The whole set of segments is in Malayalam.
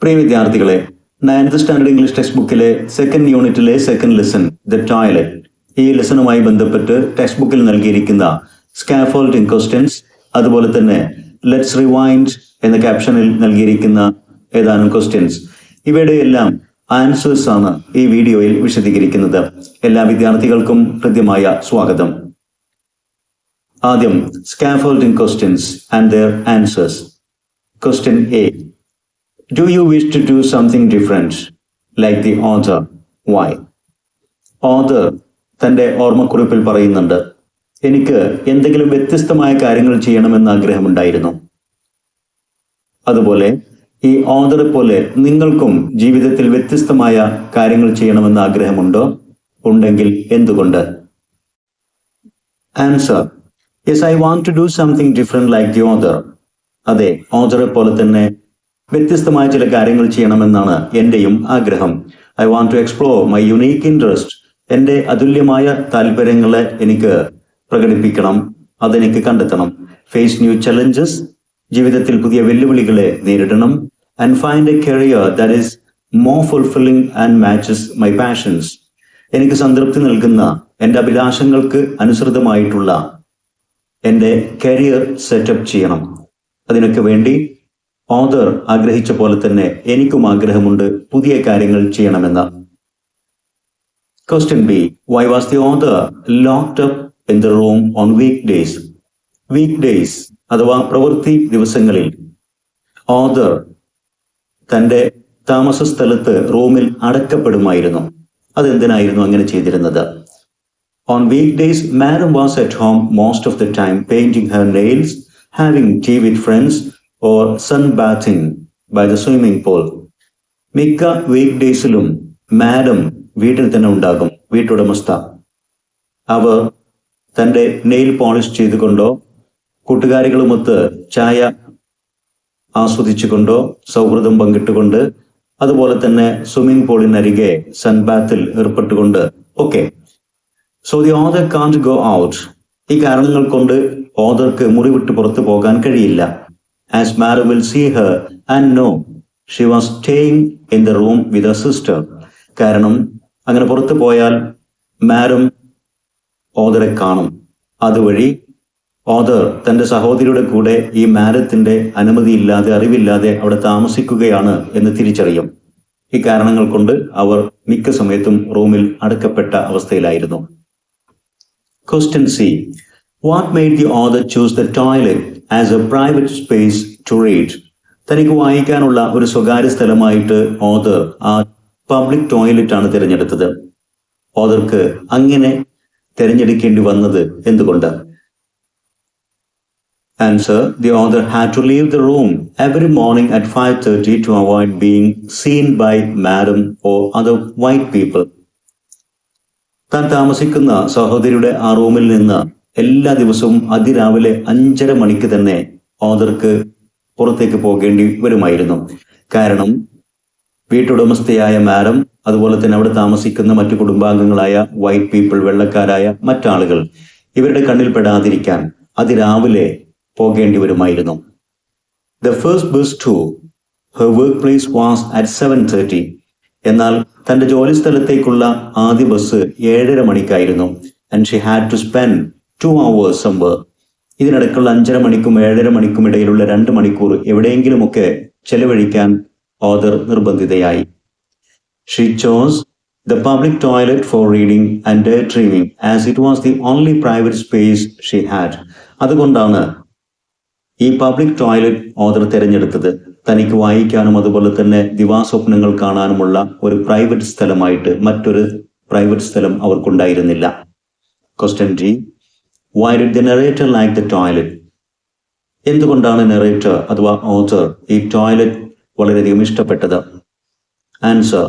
പ്രിയ വിദ്യാർത്ഥികളെ, 9th സ്റ്റാൻഡേർഡ് ഇംഗ്ലീഷ് ടെക്സ്റ്റ് ബുക്കിലെ സെക്കൻഡ് യൂണിറ്റിലെ സെക്കൻഡ് ലെസൺ ദ ടോയ്ലറ്റ്, ഈ ലെസണുമായി ബന്ധപ്പെട്ട് ടെക്സ്റ്റ് ബുക്കിൽ നൽകിയിരിക്കുന്ന സ്കാഫോൾഡിംഗ് ക്വസ്റ്റ്യൻസ്, അതുപോലെ തന്നെ ലെറ്റ്സ് റിവൈൻഡ് എന്ന ക്യാപ്ഷനിൽ നൽകിയിരിക്കുന്ന ഏതാനും ക്വസ്റ്റ്യൻസ്, ഇവയുടെ എല്ലാം ആൻസേഴ്സ് ആണ് ഈ വീഡിയോയിൽ വിശദീകരിക്കുന്നത്. എല്ലാ വിദ്യാർത്ഥികൾക്കും ഹൃദ്യമായ സ്വാഗതം. ആദ്യം scaffolding questions and their answers. Question A. Do you wish to do something different like the author? Why? Author തൻ്റെ ഓർമ്മക്കുറിപ്പിൽ പറയുന്നുണ്ട്, എനിക്ക് എന്തെങ്കിലും വ്യത്യസ്തമായ കാര്യങ്ങൾ ചെയ്യണമെന്ന് ആഗ്രഹമുണ്ടായിരുന്നു. അതുപോലെ ഈ ഓഥറെ പോലെ നിങ്ങൾക്കും ജീവിതത്തിൽ വ്യത്യസ്തമായ കാര്യങ്ങൾ ചെയ്യണമെന്ന് ആഗ്രഹമുണ്ടോ? ഉണ്ടെങ്കിൽ എന്തുകൊണ്ട്? Answer: Yes, I want to do something different like the author. അതെ, ഓഥറെ പോലെ തന്നെ വ്യത്യസ്തമായ ചില കാര്യങ്ങൾ ചെയ്യണമെന്നാണ് എൻ്റെയും ആഗ്രഹം. I want to explore my unique interest. എൻ്റെ അതുല്യമായ താല്പര്യങ്ങളെ എനിക്ക് പ്രകടിപ്പിക്കണം, അതെനിക്ക് കണ്ടെത്തണം. ഫേസ് ന്യൂ ചലഞ്ചസ്, ജീവിതത്തിൽ പുതിയ വെല്ലുവിളികളെ നേരിടണം. And find A career that is more fulfilling and matches my passions. എനിക്ക് സംതൃപ്തി നൽകുന്ന, എൻ്റെ അഭിലാഷങ്ങൾക്ക് അനുസൃതമായിട്ടുള്ള എൻ്റെ കരിയർ സെറ്റപ്പ് ചെയ്യണം. അതിനൊക്കെ വേണ്ടി ഓഥർ ആഗ്രഹിച്ച പോലെ തന്നെ എനിക്കും ആഗ്രഹമുണ്ട് പുതിയ കാര്യങ്ങൾ ചെയ്യണമെന്ന്. Question B. Why was the author locked up in the room on weekdays? Weekdays അഥവാ പ്രവൃത്തി ദിവസങ്ങളിൽ ഓഥർ തൻ്റെ താമസ സ്ഥലത്ത് റൂമിൽ അടക്കപ്പെടുമായിരുന്നു. അതെന്തിനായിരുന്നു അങ്ങനെ ചെയ്തിരുന്നത്? On weekdays, Madam was at home most of the time, painting her nails, having tea with friends, or sunbathing by the swimming pool. മിക്ക വീക്ക് മാഡം വീട്ടിൽ തന്നെ ഉണ്ടാകും, വീട്ടുടമസ്ഥ. അവർ തൻ്റെ നെയിൽ പോളിഷ് ചെയ്തുകൊണ്ടോ കൂട്ടുകാരികളുമൊത്ത് ചായ ആസ്വദിച്ചുകൊണ്ടോ സൗഹൃദം പങ്കിട്ടുകൊണ്ട്, അതുപോലെ തന്നെ സ്വിമ്മിംഗ് പൂളിനരികെ സൺബാത്തിൽ ഏർപ്പെട്ടുകൊണ്ട് ഒക്കെ. So the author can't go out. ഈ കാരണങ്ങൾ കൊണ്ട് ഓഥർക്ക് മുറി വിട്ട് പുറത്തു പോകാൻ കഴിയില്ല. As Madam will see her and know she was staying in the room with her sister. കാരണം അങ്ങനെ പുറത്തു പോയാൽ മാഡം ഓഥറെ കാണും. അതുവഴി ഓഥർ തൻ്റെ സഹോദരിയുടെ കൂടെ ഈ മാഡത്തിൻ്റെ അനുമതിയില്ലാതെ, അറിവില്ലാതെ അവിടെ താമസിക്കുകയാണ് എന്ന് തിരിച്ചറിയും. ഈ കാരണങ്ങൾ കൊണ്ട് അവർ മിക്ക സമയത്തും റൂമിൽ അടക്കപ്പെട്ട അവസ്ഥയിലായിരുന്നു. Question C. What made the author choose the toilet as a private space to read? തനിക്ക് വായിക്കാനുള്ള ഒരു സ്വകാര്യ സ്ഥലമായിട്ട് ഓഥർ ആ പബ്ലിക് ടോയ്ലറ്റ് ആണ് തിരഞ്ഞെടുത്തത്. ഓഥർക്ക് അങ്ങനെ തിരഞ്ഞെടുക്കേണ്ടി വന്നത് എന്തുകൊണ്ട്? Answer: The author had to leave the room every morning at 5:30 to avoid being seen by Madam or other white people. താൻ താമസിക്കുന്ന സഹോദരിയുടെ ആ റൂമിൽ നിന്ന് എല്ലാ ദിവസവും അതിരാവിലെ 5:30 മണിക്ക് തന്നെ ഓഥർക്ക് പുറത്തേക്ക് പോകേണ്ടി വരുമായിരുന്നു. കാരണം വീട്ടുടമസ്ഥയായ മാഡം, അതുപോലെ തന്നെ അവിടെ താമസിക്കുന്ന മറ്റു കുടുംബാംഗങ്ങളായ വൈറ്റ് പീപ്പിൾ, വെള്ളക്കാരായ മറ്റാളുകൾ, ഇവരുടെ കണ്ണിൽ പെടാതിരിക്കാൻ അതിരാവിലെ പോകേണ്ടി വരുമായിരുന്നു. The first bus to her workplace was at 7:30. എന്നാൽ തൻ്റെ ജോലി സ്ഥലത്തേക്കുള്ള ആദ്യ bus 7:30 മണിക്കായിരുന്നു. And she had to spend 2 hours somewhere. ഇതിനിടയ്ക്കുള്ള 5:30 മണിക്കും 7:30 മണിക്കും ഇടയിലുള്ള 2 മണിക്കൂർ എവിടെയെങ്കിലുമൊക്കെ ചെലവഴിക്കാൻ author നിർബന്ധിതയായി. She chose the public toilet for reading and daydreaming as it was the only private space she had. അതുകൊണ്ടാണ് ഈ പബ്ലിക് ടോയ്ലറ്റ് ഓഥർ തിരഞ്ഞെടുത്തത്. തനിക്ക് വായിക്കാനും അതുപോലെ തന്നെ ദിവാസ്വപ്നങ്ങൾ കാണാനുമുള്ള ഒരു പ്രൈവറ്റ് സ്ഥലമായിട്ട് മറ്റൊരു പ്രൈവറ്റ് സ്ഥലം അവർക്കുണ്ടായിരുന്നില്ല. Question D. Why did the narrator like the toilet? എന്തുകൊണ്ടാണ് നെറേറ്റർ അഥവാ ഓഥർ ഈ ടോയ്ലറ്റ് വളരെയധികം ഇഷ്ടപ്പെട്ടത്? Answer: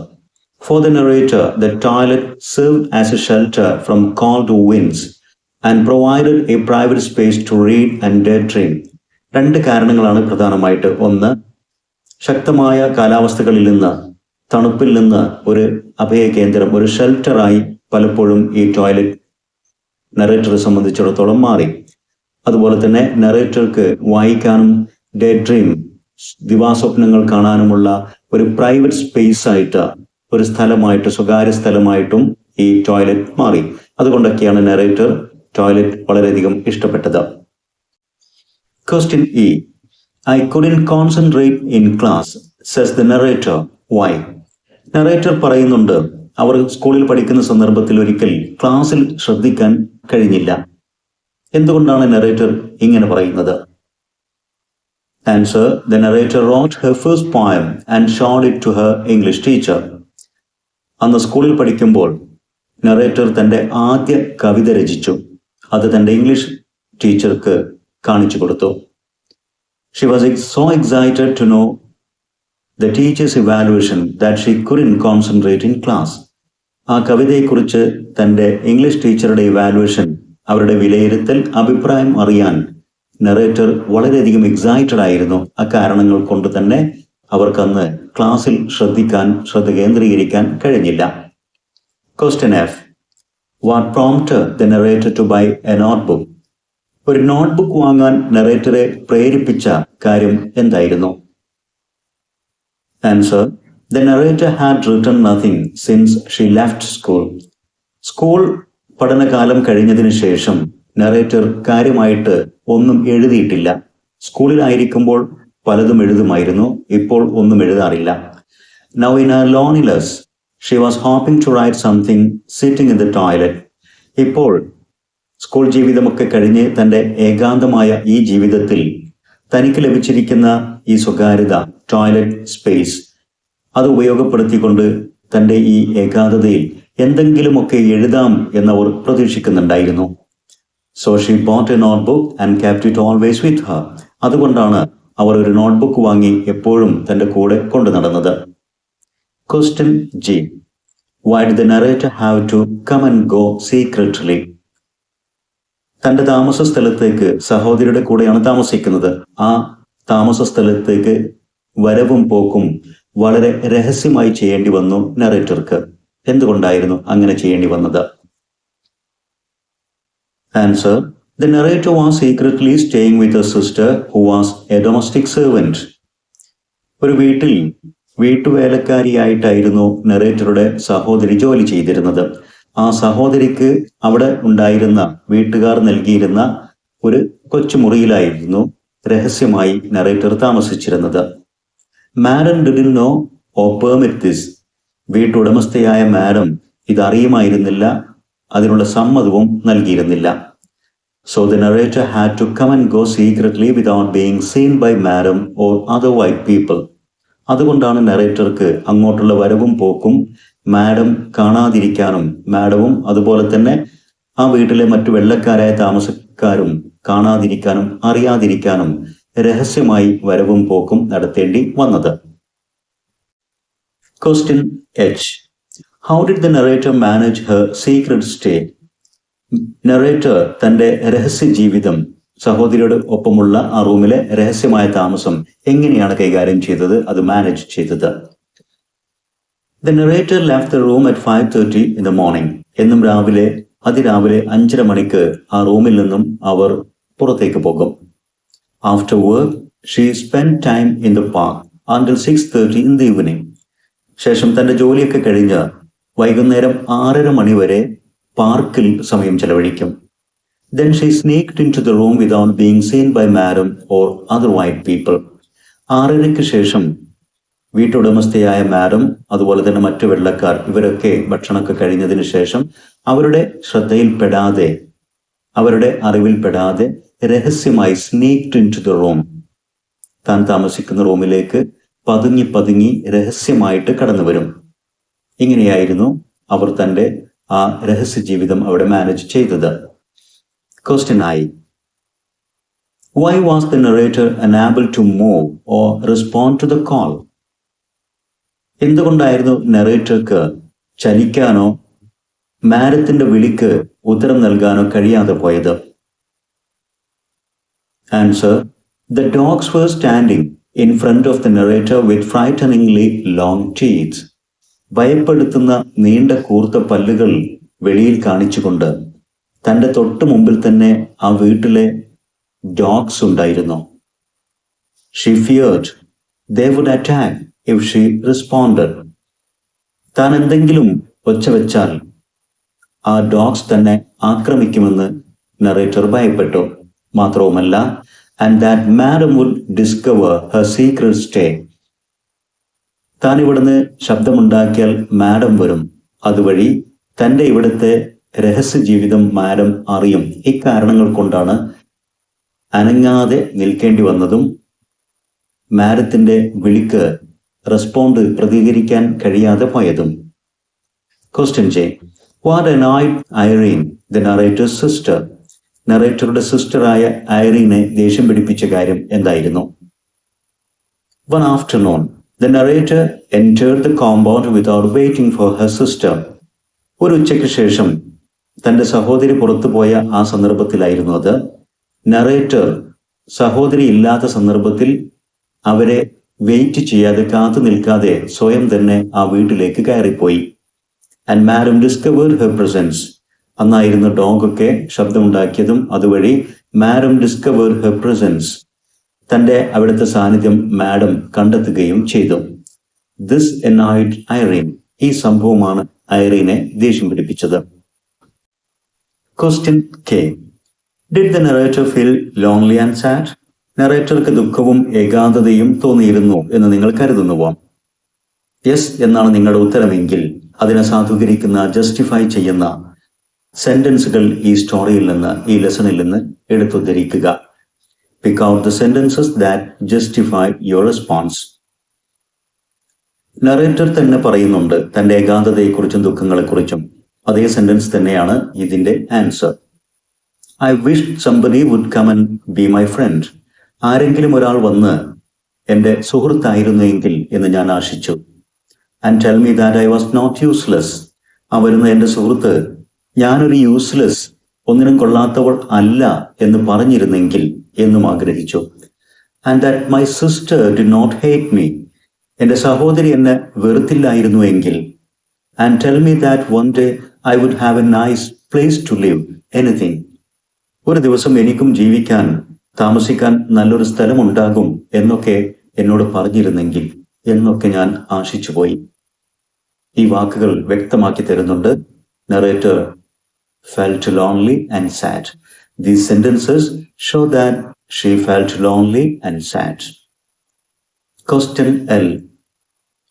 For the narrator, the toilet served as a shelter from cold winds and provided a private space to read and daydream. 2 കാരണങ്ങളാണ് പ്രധാനമായിട്ട്. ഒന്ന്, ശക്തമായ കാലാവസ്ഥകളിൽ നിന്ന്, തണുപ്പിൽ നിന്ന് ഒരു അഭയകേന്ദ്രം, ഒരു ഷെൽട്ടറായി പലപ്പോഴും ഈ ടോയ്ലറ്റ് നറേറ്ററെ സംബന്ധിച്ചിടത്തോളം മാറി. അതുപോലെ തന്നെ നറേറ്റർക്ക് വായിക്കാനും ഡേ ഡ്രീം ദിവാസ്വപ്നങ്ങൾ കാണാനുമുള്ള ഒരു പ്രൈവറ്റ് സ്പേസ് ആയിട്ട്, ഒരു സ്ഥലമായിട്ട്, സ്വകാര്യ സ്ഥലമായിട്ടും ഈ ടോയ്ലറ്റ് മാറി. അതുകൊണ്ടൊക്കെയാണ് നറേറ്റർ ടോയ്ലറ്റ് വളരെയധികം ഇഷ്ടപ്പെട്ടത്. Question E. I couldn't concentrate in class, says the narrator. Why? Narrator പറയുന്നുണ്ട്, അവർ സ്കൂളിൽ പഠിക്കുന്ന സന്ദർഭത്തിൽ ഒരിക്കൽ ക്ലാസ്സിൽ ശ്രദ്ധിക്കാൻ കഴിഞ്ഞില്ല. എന്തുകൊണ്ടാണ് നറേറ്റർ ഇങ്ങനെ പറയുന്നത്? Answer: The narrator wrote her first poem and showed it to her English teacher. അന്ന് സ്കൂളിൽ പഠിക്കുമ്പോൾ നറേറ്റർ തൻ്റെ ആദ്യ കവിത രചിച്ചു. അത് തൻ്റെ ഇംഗ്ലീഷ് ടീച്ചർക്ക് കാണിച്ചു കൊടുത്തു. She was so excited to know the teacher's evaluation that she couldn't concentrate in class. ആ കവിതയെക്കുറിച്ച് തൻ്റെ ഇംഗ്ലീഷ് ടീച്ചറുടെ ഇവാലുവേഷൻ, അവരുടെ വിലയിരുത്തൽ, അഭിപ്രായം അറിയാൻ നറേറ്റർ വളരെയധികം എക്സൈറ്റഡ് ആയിരുന്നു. ആ കാരണങ്ങൾ കൊണ്ട് തന്നെ അവർക്കന്ന് ക്ലാസ്സിൽ ശ്രദ്ധ കേന്ദ്രീകരിക്കാൻ കഴിഞ്ഞില്ല. Question F. What prompted the narrator to buy a notebook? ഒരു നോട്ട്ബുക്ക് വാങ്ങാൻ നറേറ്ററെ പ്രേരിപ്പിച്ച കാര്യം എന്തായിരുന്നു? Answer: The narrator had written nothing since she left school. School പഠനകാലം കഴിഞ്ഞതിന് ശേഷം നറേറ്റർ കാര്യമായിട്ട് ഒന്നും എഴുതിയിട്ടില്ല. സ്കൂളിലായിരിക്കുമ്പോൾ പലതും എഴുതുമായിരുന്നു, ഇപ്പോൾ ഒന്നും എഴുതാറില്ല. Now in her loneliness, she was hoping to write something sitting in the toilet. ഇപ്പോൾ സ്കൂൾ ജീവിതമൊക്കെ കഴിഞ്ഞ് തൻ്റെ ഏകാന്തമായ ഈ ജീവിതത്തിൽ തനിക്ക് ലഭിച്ചിരിക്കുന്ന ഈ സ്വകാര്യത, ടോയ്ലറ്റ് സ്പേസ്, അത് ഉപയോഗപ്പെടുത്തിക്കൊണ്ട് തൻ്റെ ഈ ഏകാന്തതയിൽ എന്തെങ്കിലുമൊക്കെ എഴുതാം എന്നവർ പ്രതീക്ഷിക്കുന്നുണ്ടായിരുന്നു. So she bought a notebook and kept it always with her. അതുകൊണ്ടാണ് അവർ ഒരു നോട്ട്ബുക്ക് വാങ്ങി എപ്പോഴും തൻ്റെ കൂടെ കൊണ്ടു നടന്നത്. Question G. Why did the narrator have to come and go secretly? തൻ്റെ താമസ സ്ഥലത്തേക്ക് സഹോദരിയുടെ കൂടെയാണ് താമസിക്കുന്നത്. ആ താമസ സ്ഥലത്തേക്ക് വരവും പോക്കും വളരെ രഹസ്യമായി ചെയ്യേണ്ടി വന്നു നറേറ്റർക്ക്. എന്തുകൊണ്ടായിരുന്നു അങ്ങനെ ചെയ്യേണ്ടി വന്നത്? Answer: The narrator was secretly staying with her sister who was a domestic servant. ഒരു വീട്ടിൽ വീട്ടുവേലക്കാരിയായിട്ടായിരുന്നു നറേറ്ററുടെ സഹോദരി ജോലി ചെയ്തിരുന്നത്. ആ സഹോദരിക്ക് അവിടെ ഉണ്ടായിരുന്ന വീട്ടുകാർ നൽകിയിരുന്ന ഒരു കൊച്ചുമുറിയിലായിരുന്നു രഹസ്യമായി നറേറ്റർ താമസിച്ചിരുന്നത്. Madam didn't know or permit this. വീട്ടുടമസ്ഥയായ മാഡം ഇതറിയുമായിരുന്നില്ല, അതിനുള്ള സമ്മതവും നൽകിയിരുന്നില്ല. So the narrator had to come and go secretly without being seen by madam or other white people. അതുകൊണ്ടാണ് നറേറ്റർക്ക് അങ്ങോട്ടുള്ള വരവും പോക്കും മാഡം കാണാതിരിക്കാനും, മാഡവും അതുപോലെ തന്നെ ആ വീട്ടിലെ മറ്റു വെള്ളക്കാരായ താമസക്കാരും കാണാതിരിക്കാനും അറിയാതിരിക്കാനും രഹസ്യമായി വരവും പോക്കും നടത്തേണ്ടി വന്നത്. Question H. How did the narrator manage her secret stay? Narrator തൻ്റെ രഹസ്യ ജീവിതം, സഹോദരിയുടെ ഒപ്പമുള്ള ആ റൂമിലെ രഹസ്യമായ താമസം എങ്ങനെയാണ് കൈകാര്യം ചെയ്തത്, അത് മാനേജ് ചെയ്തത്? The narrator left the room at 5:30 in the morning. എന്നും അതിരാവിലെ 5:30 മണിക്ക് ആ റൂമിൽ നിന്നും അവർ പുറത്തേക്ക് പോകും. After work, she spent time in the park until 6:30 in the evening. ശേഷം തൻ്റെ ജോലിയൊക്കെ കഴിഞ്ഞ് വൈകുന്നേരം 6:30 മണി വരെ പാർക്കിൽ സമയം ചെലവഴിക്കും. Then she sneaked into the room without being seen by madam or other white people. 6:30 ശേഷം വീട്ടുടമസ്ഥയായ മാഡം, അതുപോലെ തന്നെ മറ്റു വെള്ളക്കാർ, ഇവരൊക്കെ ഭക്ഷണമൊക്കെ കഴിഞ്ഞതിന് ശേഷം അവരുടെ ശ്രദ്ധയിൽപ്പെടാതെ, അവരുടെ അറിവിൽപ്പെടാതെ രഹസ്യമായി സ്നീക്ഡ് ഇൻ ടു ദ റൂം, താൻ താമസിക്കുന്ന റൂമിലേക്ക് പതുങ്ങി രഹസ്യമായിട്ട് കടന്നു വരും. ഇങ്ങനെയായിരുന്നു അവർ തൻ്റെ ആ രഹസ്യ ജീവിതം അവിടെ മാനേജ് ചെയ്തത്. Question I. Why was the narrator unable to move or respond to the call? എന്തുകൊണ്ടായിരുന്നു നറേറ്റർക്ക് ചലിക്കാനോ മാഡത്തിന്റെ വിളിക്ക് ഉത്തരം നൽകാനോ കഴിയാതെ പോയത്? Answer: The dogs were standing in front of the narrator with frighteningly long teeth. ഭയപ്പെടുത്തുന്ന നീണ്ട കൂർത്ത പല്ലുകൾ വെളിയിൽ കാണിച്ചുകൊണ്ട് തൻ്റെ തൊട്ട് മുമ്പിൽ തന്നെ ആ വീട്ടിലെ ഡോഗ്സ് ഉണ്ടായിരുന്നു. She feared they would attack if she responded. താൻ എന്തെങ്കിലും ഒച്ച വെച്ചാൽ ആ ഡോഗ്സ് തന്നെ ആക്രമിക്കുമെന്ന് നറേറ്റർ ഭയപ്പെട്ടു. മാത്രവുമല്ല, and that madam would discover her secret stay. താൻ ഇവിടുന്ന് ശബ്ദമുണ്ടാക്കിയാൽ മാഡം വരും, അതുവഴി തൻ്റെ ഇവിടുത്തെ രഹസ്യ ജീവിതം മാഡം അറിയും. ഇക്കാരണങ്ങൾ കൊണ്ടാണ് അനങ്ങാതെ നിൽക്കേണ്ടി വന്നതും മാഡത്തിന്റെ വിളിക്ക് പ്രതികരിക്കാൻ കഴിയാതെ പോയതും. Question J. What annoyed Irene, the narrator's sister? നറേറ്ററുടെ സിസ്റ്ററായ ഐറീനെ ദേഷ്യം പിടിപ്പിച്ച കാര്യം എന്തായിരുന്നു? One afternoon, the narrator entered the compound without waiting for her sister. ഒരു ഉച്ചയ്ക്ക് ശേഷം തൻ്റെ സഹോദരി പുറത്തു പോയ ആ സന്ദർഭത്തിലായിരുന്നു അത്. നറേറ്റർ സഹോദരി ഇല്ലാത്ത സന്ദർഭത്തിൽ അവരെ വെയിറ്റ് ചെയ്യാതെ കാത്തു നിൽക്കാതെ സ്വയം തന്നെ ആ വീട്ടിലേക്ക് കയറിപ്പോയി. And madam discovered her presence. അന്നായിരുന്നു ഡോഗൊക്കെ ശബ്ദമുണ്ടാക്കിയതും. അതുവഴി മാഡം ഡിസ്കവേർഡ് ഹെർ പ്രസൻസ്, തൻ്റെ അവിടുത്തെ സാന്നിധ്യം മാഡം കണ്ടെത്തുകയും ചെയ്തു. This annoyed Irene. ഈ സംഭവമാണ് ഐറീനെ ദേഷ്യം പിടിപ്പിച്ചത്. Question K. Did the narrator feel lonely and sad? നറേറ്റർക്ക് ദുഃഖവും ഏകാന്തതയും തോന്നിയിരുന്നു എന്ന് നിങ്ങൾ കരുതുന്നുവോ? യെസ് എന്നാണ് നിങ്ങളുടെ ഉത്തരമെങ്കിൽ അതിനെ സാധൂകരിക്കുന്ന, ജസ്റ്റിഫൈ ചെയ്യുന്ന സെന്റൻസുകൾ ഈ സ്റ്റോറിയിൽ നിന്ന്, ഈ ലെസണിൽ നിന്ന് എടുത്തുദ്ധരിക്കുക. Pick out the sentences that justify your response. Narrator തന്നെ പറയുന്നുണ്ട് തൻ്റെ ഏകാന്തതയെക്കുറിച്ചും ദുഃഖങ്ങളെക്കുറിച്ചും. അതേ സെന്റൻസ് തന്നെയാണ് ഇതിന്റെ answer. I wished somebody would come and be my friend. ആരെങ്കിലും ഒരാൾ വന്ന് എൻ്റെ സുഹൃത്തായിരുന്നെങ്കിൽ എന്ന് ഞാൻ ആശിച്ചു. And tell me that I was not useless. ആ വരുന്ന എൻ്റെ സുഹൃത്ത് ഞാനൊരു യൂസ്ലെസ്, ഒന്നിനും കൊള്ളാത്തവൾ അല്ല എന്ന് പറഞ്ഞിരുന്നെങ്കിൽ എന്നും ആഗ്രഹിച്ചു. And that my sister did not hate me. എൻ്റെ സഹോദരി എന്നെ വെറുത്തില്ലായിരുന്നു എങ്കിൽ. And tell me that one day I would have a nice place to live. Anything. ഒരു ദിവസം എനിക്കും ജീവിക്കാൻ, താമസിക്കാൻ നല്ലൊരു സ്ഥലമുണ്ടാകും എന്നൊക്കെ എന്നോട് പറഞ്ഞിരുന്നെങ്കിൽ എന്നൊക്കെ ഞാൻ ആശിച്ചുപോയി. ഈ വാക്കുകൾ വ്യക്തമാക്കി തരുന്നുണ്ട്. Narrator felt lonely and sad. These sentences show that she felt lonely and sad. Question L.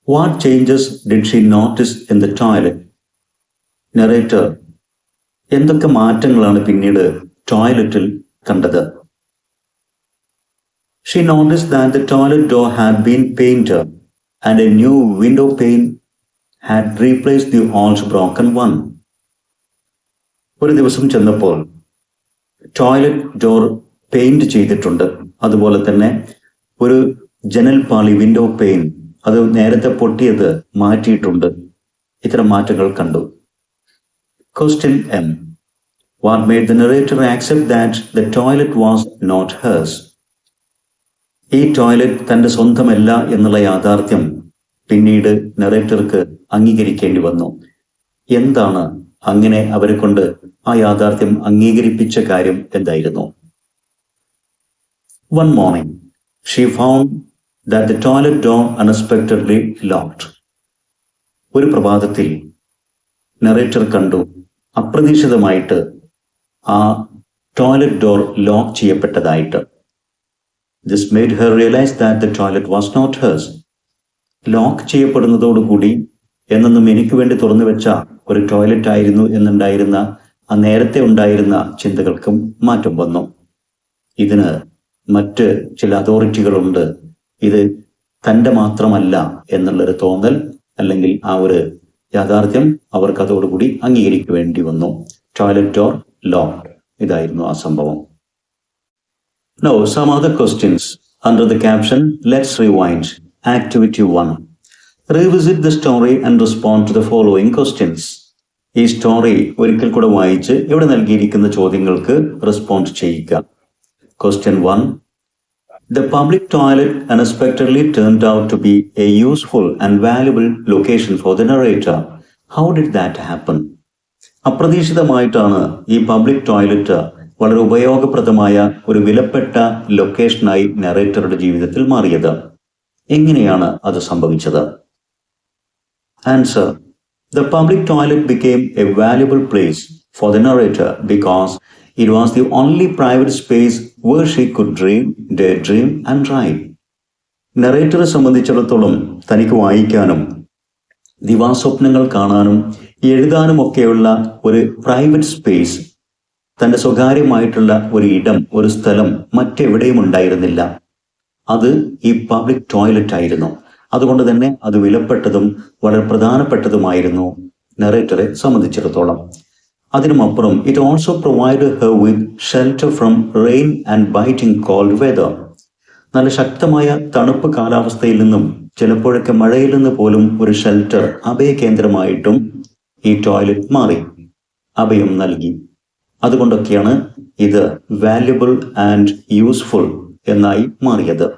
What changes did she notice in the toilet? Narrator എന്തൊക്കെ മാറ്റങ്ങളാണ് പിന്നീട് ടോയ്ലറ്റിൽ കണ്ടത്? She noticed that the toilet door had been painted and a new window pane had replaced the old broken one. ഒരു ദിവസം ചെന്നപ്പോൾ ടോയ്ലറ്റ് ഡോർ പെയിന്റ് ചെയ്തിട്ടുണ്ട്. അതുപോലെ തന്നെ ഒരു ജനൽപാളി, വിൻഡോ പെയിൻ, അത് നേരത്തെ പൊട്ടിയത് മാറ്റിയിട്ടുണ്ട്. ഇത്തരം മാറ്റങ്ങൾ കണ്ടു. Question M. What made the narrator accept that the toilet was not hers? ഈ ടോയ്ലറ്റ് തൻ്റെ സ്വന്തമല്ല എന്നുള്ള യാഥാർത്ഥ്യം പിന്നീട് നറേറ്റർക്ക് അംഗീകരിക്കേണ്ടി വന്നു. എന്താണ് അങ്ങനെ അവരെ കൊണ്ട് ആ യാഥാർത്ഥ്യം അംഗീകരിപ്പിച്ച കാര്യം എന്തായിരുന്നു? One morning, she found that the toilet door unexpectedly locked. ഒരു പ്രഭാതത്തിൽ നറേറ്റർ കണ്ടു, അപ്രതീക്ഷിതമായിട്ട് ആ ടോയ്ലറ്റ് ഡോർ ലോക്ക് ചെയ്യപ്പെട്ടതായിട്ട്. This made her realize that the toilet was not hers. Lock ചെയ്യപ്പെടുന്നതോടുകൂടി എന്നെന്നും എനിക്ക് വേണ്ടി തുറന്നു വെച്ച ഒരു ടോയ്ലറ്റ് ആയിരുന്നു എന്നുണ്ടായിരുന്ന ആ നേരത്തെ ഉണ്ടായിരുന്ന ചിന്തകൾക്കും മാറ്റം വന്നു. ഇതിന് മറ്റ് ചില അതോറിറ്റികളുണ്ട്. ഇത് തൻ്റെ മാത്രമല്ല എന്നുള്ളൊരു തോന്നൽ അല്ലെങ്കിൽ ആ ഒരു യാഥാർത്ഥ്യം അവർക്ക് അതോടുകൂടി അംഗീകരിക്കേണ്ടി വന്നു. Toilet door locked. ഇതായിരുന്നു ആ സംഭവം. Now some other questions under the caption Let's Rewind. Activity 1. Revisit the story and respond to the following questions. ഈ സ്റ്റോറി ഒരിക്കൽ കൂടെ വായിച്ച് ഇവിടെ നൽകിയിരിക്കുന്ന ചോദ്യങ്ങൾക്ക് റെസ്പോണ്ട് ചെയ്യുക. Question 1. The public toilet unexpectedly turned out to be a useful and valuable location for the narrator. How did that happen? അപ്രതീക്ഷിതമായിട്ടാണ് ഈ പബ്ലിക് ടോയ്ലറ്റ് വളരെ ഉപയോഗപ്രദമായ ഒരു വിലപ്പെട്ട ലൊക്കേഷനായി നറേറ്ററുടെ ജീവിതത്തിൽ മാറിയത്. എങ്ങനെയാണ് അത് സംഭവിച്ചത്? Answer: The public toilet became a valuable place for the narrator because it was the only private space where she could dream, daydream and write. നറേറ്ററെ സംബന്ധിച്ചിടത്തോളം തനിക്ക് വായിക്കാനും ദിവാസ്വപ്നങ്ങൾ കാണാനും എഴുതാനും ഒക്കെയുള്ള ഒരു പ്രൈവറ്റ് സ്പേസ്, തൻ്റെ സ്വകാര്യമായിട്ടുള്ള ഒരു ഇടം, ഒരു സ്ഥലം മറ്റെവിടെയും ഉണ്ടായിരുന്നില്ല. അത് ഈ പബ്ലിക് ടോയ്ലറ്റ് ആയിരുന്നു. അതുകൊണ്ട് തന്നെ അത് വിലപ്പെട്ടതും വളരെ പ്രധാനപ്പെട്ടതുമായിരുന്നു നറേറ്ററെ സംബന്ധിച്ചിടത്തോളം. അതിനുമപ്പുറം it also provide her with shelter from rain and biting cold weather. നല്ല ശക്തമായ തണുപ്പ് കാലാവസ്ഥയിൽ നിന്നും ചിലപ്പോഴൊക്കെ മഴയിൽ നിന്ന് പോലും ഒരു ഷെൽട്ടർ, അഭയകേന്ദ്രമായിട്ടും ഈ ടോയ്ലറ്റ് മാറി, അഭയം നൽകി. അതുകൊണ്ടൊക്കെയാണ് ഇത് വാല്യുബിൾ ആൻഡ് യൂസ്ഫുൾ എന്നായി മാറിയത്.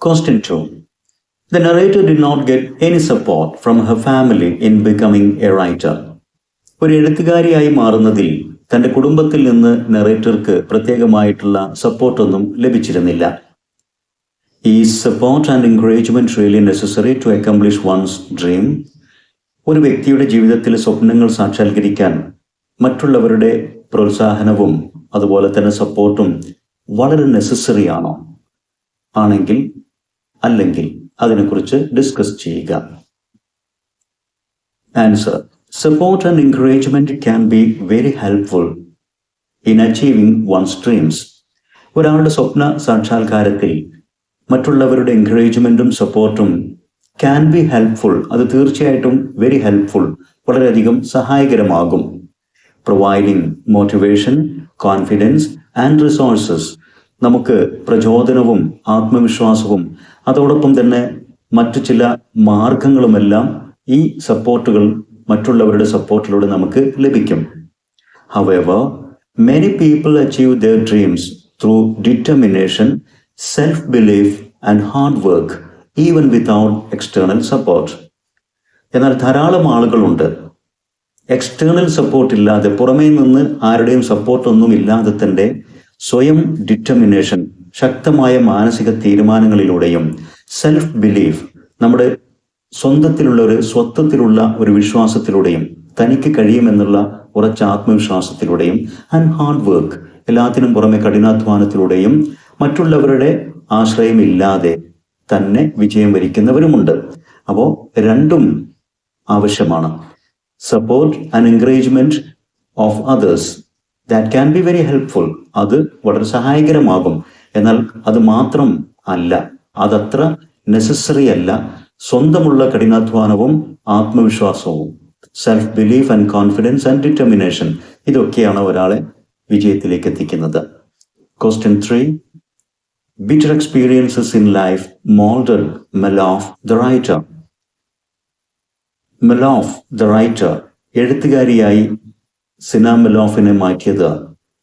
Question 2. The narrator did not get any support from her family in becoming a writer. ഒരു എഴുത്തുകാരിയായി മാറുന്നതിൽ തൻ്റെ കുടുംബത്തിൽ നിന്ന് നറേറ്റർക്ക് പ്രത്യേകമായിട്ടുള്ള സപ്പോർട്ടൊന്നും ലഭിച്ചിരുന്നില്ല. Is support and encouragement really necessary to accomplish one's dream? ഒരു വ്യക്തിയുടെ ജീവിതത്തിലെ സ്വപ്നങ്ങൾ സാക്ഷാത്കരിക്കാൻ മറ്റുള്ളവരുടെ പ്രോത്സാഹനവും അതുപോലെ തന്നെ സപ്പോർട്ടും വളരെ നെസസറി ആണോ? ആണെങ്കിൽ അല്ലെങ്കിൽ അതിനെക്കുറിച്ച് ഡിസ്കസ് ചെയ്യുക. Answer: support and encouragement can be very helpful in achieving one's dreams. ഒരാളുടെ സ്വപ്ന സാക്ഷാത്കാരത്തിൽ മറ്റുള്ളവരുടെ എൻകറേജ്മെന്റും സപ്പോർട്ടും ക്യാൻ ബി ഹെൽപ്ഫുൾ. അത് തീർച്ചയായിട്ടും വെരി ഹെൽപ്ഫുൾ, വളരെയധികം സഹായകരമാകും. Providing motivation, confidence and resources. നമുക്ക് പ്രചോദനവും ആത്മവിശ്വാസവും അതോടൊപ്പം തന്നെ മറ്റു ചില മാർഗങ്ങളുമെല്ലാം ഈ സപ്പോർട്ടുകൾ, മറ്റുള്ളവരുടെ സപ്പോർട്ടിലൂടെ നമുക്ക് ലഭിക്കും. However, many people achieve their dreams through determination, self-belief and hard work, even without external support. എന്നാൽ ധാരാളം ആളുകളുണ്ട് എക്സ്റ്റേണൽ സപ്പോർട്ട് ഇല്ലാതെ, പുറമേ നിന്ന് ആരുടെയും സപ്പോർട്ടൊന്നും ഇല്ലാതെ തന്നെ സ്വയം ഡിറ്റർമിനേഷൻ, ശക്തമായ മാനസിക തീരുമാനങ്ങളിലൂടെയും സെൽഫ് ബിലീഫ്, നമ്മുടെ സ്വന്തത്തിലുള്ള ഒരു സ്വത്വത്തിലുള്ള ഒരു വിശ്വാസത്തിലൂടെയും തനിക്ക് കഴിയുമെന്നുള്ള ഉറച്ച ആത്മവിശ്വാസത്തിലൂടെയും ആൻഡ് ഹാർഡ് വർക്ക്, എല്ലാത്തിനും പുറമെ കഠിനാധ്വാനത്തിലൂടെയും മറ്റുള്ളവരുടെ ആശ്രയമില്ലാതെ തന്നെ വിജയം വരിക്കുന്നവരുമുണ്ട്. അപ്പോൾ രണ്ടും ആവശ്യമാണ്. Support and encouragement of others, that can be very helpful. അത് വളരെ സഹായകരമാകും. എന്നാൽ അത് മാത്രം അല്ല, അതത്ര നെസസറി അല്ല. സ്വന്തമുള്ള കഠിനാധ്വാനവും ആത്മവിശ്വാസവും, self belief and confidence and determination, ഇതൊക്കെയാണ് ഒരാളെ വിജയത്തിലേക്ക് എത്തിക്കുന്നത്. Question 3. Bitter experiences in life molded Mallof the writer. Mallof the writer, എഴുത്തുകാരിയായി സിന മലോഫിനെ മാറ്റിയത്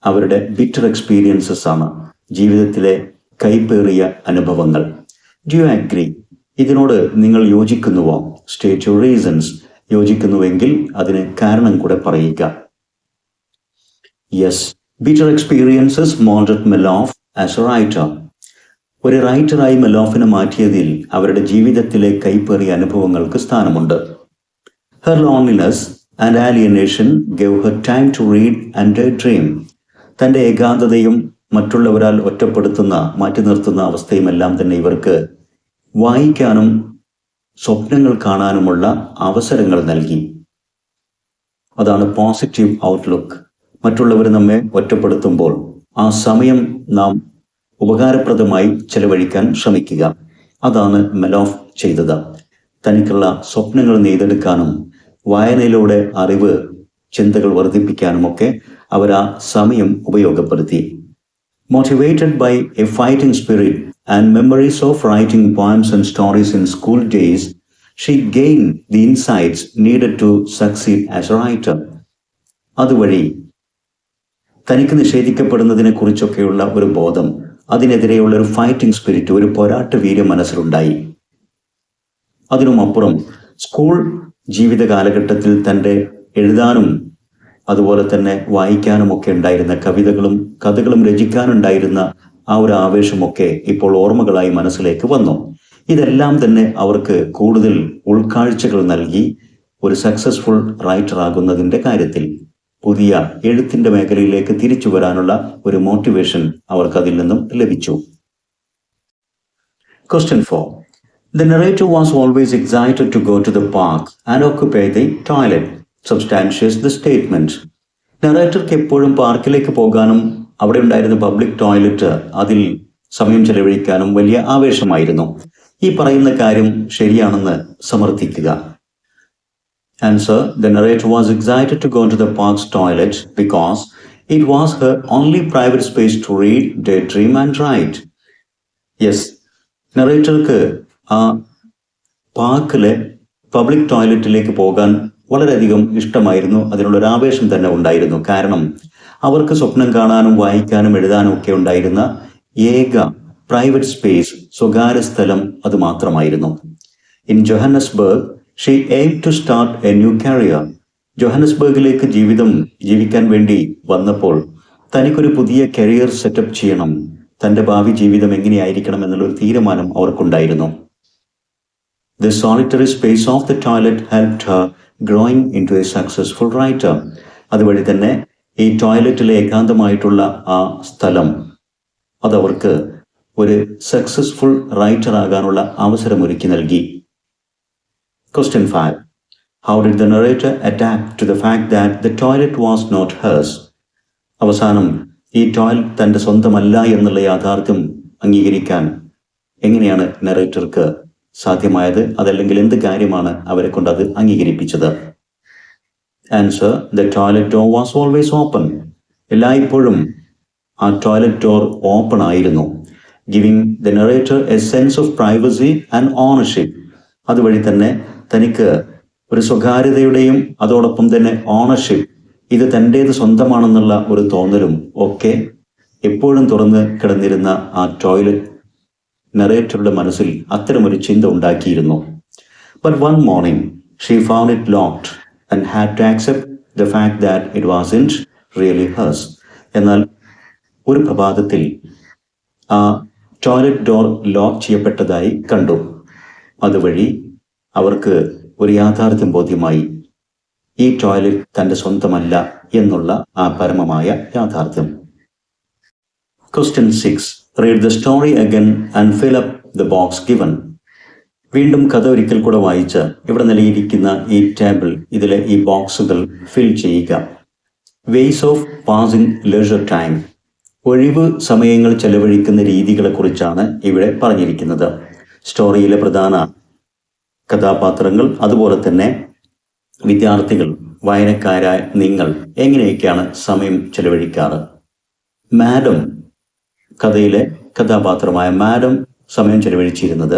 അവരുടെ ബിറ്റർ എക്സ്പീരിയൻസസ് ആണ്, ജീവിതത്തിലെ കൈപ്പേറിയ അനുഭവങ്ങൾ. Do you agree? ഇതിനോട് നിങ്ങൾ യോജിക്കുന്നുവോ? State your reasons. യോജിക്കുന്നുവെങ്കിൽ അതിന് കാരണം കൂടെ പറയുക. Yes, bitter experiences moulded Mhlophe as a writer. ഒരു റൈറ്ററായി മെലോഫിനെ മാറ്റിയതിൽ അവരുടെ ജീവിതത്തിലെ കൈപ്പേറിയ അനുഭവങ്ങൾക്ക് സ്ഥാനമുണ്ട്. Her loneliness and alienation gave her time to read and dream. തൻ്റെ ഏകാന്തതയും മറ്റുള്ളവരാൽ ഒറ്റപ്പെടുത്തുന്ന, മാറ്റി നിർത്തുന്ന അവസ്ഥയുമെല്ലാം തന്നെ ഇവർക്ക് വായിക്കാനും സ്വപ്നങ്ങൾ കാണാനുമുള്ള അവസരങ്ങൾ നൽകി. അതാണ് പോസിറ്റീവ് ഔട്ട്ലുക്ക്. മറ്റുള്ളവർ നമ്മെ ഒറ്റപ്പെടുത്തുമ്പോൾ ആ സമയം നാം ഉപകാരപ്രദമായി ചെലവഴിക്കാൻ ശ്രമിക്കുക. അതാണ് മെലോഫ് ചെയ്തത്. തനിക്കുള്ള സ്വപ്നങ്ങൾ നെയ്തെടുക്കാനും വായനയിലൂടെ അറിവ്, ചിന്തകൾ വർദ്ധിപ്പിക്കാനുമൊക്കെ അവർ ആ സമയം ഉപയോഗപ്പെടുത്തി. Motivated by a fighting spirit and memories of writing poems and stories in school days, she gain the insights needed to succeed as a writer. അതുവഴി തനിക്ക് നിഷേധിക്കപ്പെടുന്നതിനെ കുറിച്ചൊക്കെയുള്ള ഒരു ബോധം, അതിനെതിരെയുള്ള ഒരു ഫൈറ്റിംഗ് സ്പിരിറ്റ്, ഒരു പോരാട്ട വീര്യം മനസ്സിലുണ്ടായി. അതിനുമപ്പുറം സ്കൂൾ ജീവിത കാലഘട്ടത്തിൽ തൻ്റെ എഴുതാനും അതുപോലെ തന്നെ വായിക്കാനും ഒക്കെ ഉണ്ടായിരുന്ന കവിതകളും കഥകളും രചിക്കാനുണ്ടായിരുന്ന ആ ഒരു ആവേശമൊക്കെ ഇപ്പോൾ ഓർമ്മകളായി മനസ്സിലേക്ക് വന്നു. ഇതെല്ലാം തന്നെ അവർക്ക് കൂടുതൽ ഉൾക്കാഴ്ചകൾ നൽകി ഒരു സക്സസ്ഫുൾ റൈറ്റർ ആകുന്നതിൻ്റെ കാര്യത്തിൽ പുതിയ എഴുത്തിൻ്റെ മേഖലയിലേക്ക് തിരിച്ചു വരാനുള്ള ഒരു മോട്ടിവേഷൻ അവർക്ക് അതിൽ നിന്നും ലഭിച്ചു. Question 4. The narrator was always excited to go to the park and occupy the toilet. Substantiates the statement. നറേറ്റർക്ക് എപ്പോഴും പാർക്കിലേക്ക് പോകാനും അവിടെ ഉണ്ടായിരുന്ന പബ്ലിക് ടോയ്ലറ്റ് അതിൽ സമയം ചെലവഴിക്കാനും വലിയ ആവേശമായിരുന്നു. ഈ പറയുന്ന കാര്യം ശരിയാണെന്ന് സമർത്ഥിക്കുക. Answer. The narrator was excited to go to the park's toilet because it was her only private space to read, daydream and write. Yes. നറേറ്റർക്ക് ആ പാർക്കിലെ പബ്ലിക് ടോയ്ലറ്റിലേക്ക് പോകാൻ വളരെയധികം ഇഷ്ടമായിരുന്നു. അതിനുള്ളൊരു ആവേശം തന്നെ ഉണ്ടായിരുന്നു. കാരണം അവർക്ക് സ്വപ്നം കാണാനും വായിക്കാനും എഴുതാനും ഒക്കെ ഉണ്ടായിരുന്ന ഏക പ്രൈവറ്റ് സ്പേസ്, സ്വകാര്യ സ്ഥലം അത് മാത്രമായിരുന്നു. In Johannesburg she aim to start a new career. ജോഹന്നസ്ബർഗിലേക്ക് ജീവിക്കാൻ വേണ്ടി വന്നപ്പോൾ തനിക്കൊരു പുതിയ കരിയർ സെറ്റപ്പ് ചെയ്യണം, തൻ്റെ ഭാവി ജീവിതം എങ്ങനെയായിരിക്കണം എന്നുള്ളൊരു തീരുമാനം അവർക്കുണ്ടായിരുന്നു. The solitary space of the toilet helped her growing into a successful writer. അതുവഴി തന്നെ ഈ ടോയ്ലറ്റിലെ ഏകാന്തമായിട്ടുള്ള ആ സ്ഥലം അതവർക്ക് ഒരു സക്സസ്ഫുൾ റൈറ്റർ ആകാനുള്ള അവസരമൊരുക്കി നൽകി. Question 5. How did the narrator adapt to the fact that the toilet was not hers? അവസാനം ഈ ടോയ്ലറ്റ് തൻ്റെ സ്വന്തമല്ല എന്നുള്ള യാഥാർത്ഥ്യം അംഗീകരിക്കാൻ എങ്ങനെയാണ് നറേറ്റർക്ക് സാധ്യമായത്? അതല്ലെങ്കിൽ എന്ത് കാര്യമാണ് അവരെ കൊണ്ട് അത് അംഗീകരിപ്പിച്ചത്? Answer. The toilet door was always open. എല്ലായ്പ്പോഴും ആ ടോയ്ലറ്റ് ഡോർ ഓപ്പൺ ആയിരുന്നു. Giving the narrator a sense of privacy and ownership. അതുവഴി തന്നെ തനിക്ക് ഒരു സ്വകാര്യതയുടെയും അതോടൊപ്പം തന്നെ ഓണർഷിപ്പ്, ഇത് തൻ്റേത് സ്വന്തമാണെന്നുള്ള ഒരു തോന്നലും ഒക്കെ എപ്പോഴും തുറന്ന് കിടന്നിരുന്ന ആ ടോയ്ലറ്റ് നറേറ്ററുടെ മനസ്സിൽ അത്തരമൊരു ചിന്ത ഉണ്ടാക്കിയിരുന്നു. But one morning she found it locked and had to accept the fact that it wasn't really hers. എന്നാൽ ഒരു പ്രഭാതത്തിൽ ആ ടോയ്ലറ്റ് ഡോർ ലോക്ക് ചെയ്യപ്പെട്ടതായി കണ്ടു. അതുവഴി അവർക്ക് ഒരു യാഥാർത്ഥ്യം ബോധ്യമായി. ഈ ടോയ്ലറ്റ് തൻ്റെ സ്വന്തമല്ല എന്നുള്ള ആ പരമമായ യാഥാർത്ഥ്യം. Question 6. Read the story again and fill up the box given. വീണ്ടും കഥ ഒരിക്കൽ കൂടെ വായിച്ച് ഇവിടെ നൽകിയിരിക്കുന്ന ഈ ടേബിൾ, ഇതിലെ ഈ ബോക്സുകൾ ഫിൽ ചെയ്യുക. Ways of passing leisure time. ഒഴിവ് സമയങ്ങൾ ചെലവഴിക്കുന്ന രീതികളെക്കുറിച്ചാണ് ഇവിടെ പറഞ്ഞിരിക്കുന്നത്. സ്റ്റോറിയിലെ പ്രധാന കഥാപാത്രങ്ങൾ, അതുപോലെ തന്നെ വിദ്യാർത്ഥികൾ, വായനക്കാരായ നിങ്ങൾ എങ്ങനെയൊക്കെയാണ് സമയം ചെലവഴിക്കാറ്? മാഡം, കഥയിലെ കഥാപാത്രമായ മാഡം സമയം ചെലവഴിച്ചിരുന്നത്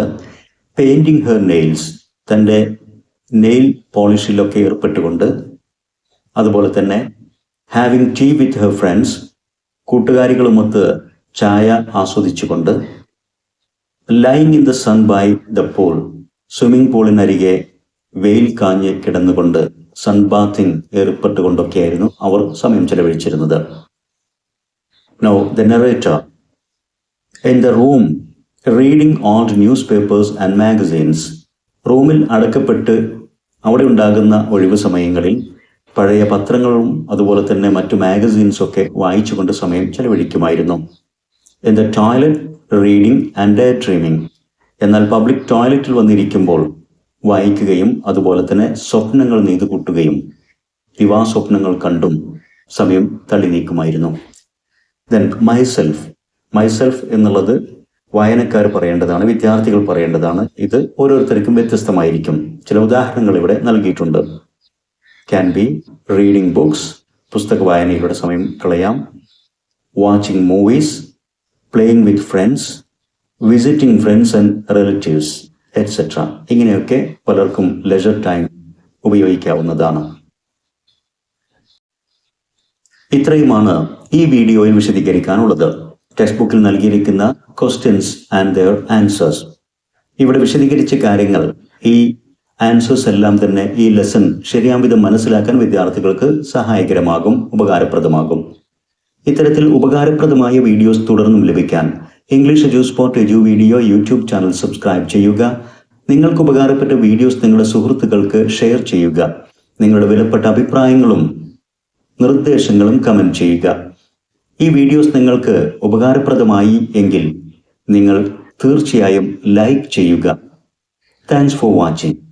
പെയിൻറ്റിങ് ഹെർ നെയിൽസ്, തൻ്റെ നെയിൽ പോളിഷിലൊക്കെ ഏർപ്പെട്ടുകൊണ്ട്, അതുപോലെ തന്നെ having tea with her friends, കൂട്ടുകാരികളുമൊത്ത് ചായ ആസ്വദിച്ചുകൊണ്ട്, lying in the sun by the pool, swimming പൂളിനരികെ വെയിൽ കാഞ്ഞ് കിടന്നുകൊണ്ട് സൺബാത്തിങ് ഏർപ്പെട്ടുകൊണ്ടൊക്കെയായിരുന്നു അവർ സമയം ചെലവഴിച്ചിരുന്നത്. Now the narrator in the room reading old newspapers and magazines. റൂമിൽ അടക്കപ്പെട്ട് അവിടെ ഉണ്ടാകുന്ന ഒഴിവ് സമയങ്ങളിൽ പഴയ പത്രങ്ങളും അതുപോലെ തന്നെ മറ്റു മാഗസീൻസൊക്കെ വായിച്ചുകൊണ്ട് സമയം ചെലവഴിക്കുമായിരുന്നു. In the toilet reading and daydreaming. എന്നാൽ പബ്ലിക് ടോയ്ലറ്റിൽ വന്നിരിക്കുമ്പോൾ വായിക്കുകയും അതുപോലെ തന്നെ സ്വപ്നങ്ങൾ നെയ്തുകൂട്ടുകയും ദിവാസ്വപ്നങ്ങൾ കണ്ടും സമയം തള്ളി നീക്കുമായിരുന്നു. ദെൻ മൈസെൽഫ് എന്നുള്ളത് വായനക്കാർ പറയേണ്ടതാണ്, വിദ്യാർത്ഥികൾ പറയേണ്ടതാണ്. ഇത് ഓരോരുത്തർക്കും വ്യത്യസ്തമായിരിക്കും. ചില ഉദാഹരണങ്ങൾ ഇവിടെ നൽകിയിട്ടുണ്ട്. ക്യാൻ ബി റീഡിംഗ് ബുക്സ്, പുസ്തക വായനയിലൂടെ സമയം കളയാം. Watching movies, playing with friends, visiting friends and relatives et cetera. ഇങ്ങനെയൊക്കെ പലർക്കും ലെഷർ ടൈം ഉപയോഗിക്കാവുന്നതാണ്. ഇത്രയുമാണ് ഈ വീഡിയോയിൽ വിശദീകരിക്കാനുള്ളത്. ടെക്സ്റ്റ് ബുക്കിൽ നൽകിയിരിക്കുന്ന ക്വസ്റ്റ്യൻസ് ആൻഡ് ദെയർ ആൻസേഴ്സ്. ഇവിടെ വിശദീകരിച്ച കാര്യങ്ങൾ, ഈ ആൻസേഴ്സ് എല്ലാം തന്നെ ഈ ലെസൺ ശരിയാം വിധം മനസ്സിലാക്കാൻ വിദ്യാർത്ഥികൾക്ക് സഹായകരമാകും, ഉപകാരപ്രദമാകും. ഇത്തരത്തിൽ ഉപകാരപ്രദമായ വീഡിയോസ് തുടർന്നും ലഭിക്കാൻ English Eduspot edu video YouTube channel subscribe ചെയ്യുക. നിങ്ങൾക്ക് ഉപകാരപ്പെട്ട വീഡിയോസ് നിങ്ങളുടെ സുഹൃത്തുക്കൾക്ക് ഷെയർ ചെയ്യുക. നിങ്ങളുടെ വിലപ്പെട്ട അഭിപ്രായങ്ങളും നിർദ്ദേശങ്ങളും കമന്റ് ചെയ്യുക. ഈ വീഡിയോസ് നിങ്ങൾക്ക് ഉപകാരപ്രദമായി എങ്കിൽ നിങ്ങൾ തീർച്ചയായും ലൈക്ക് ചെയ്യുക. Thanks for watching.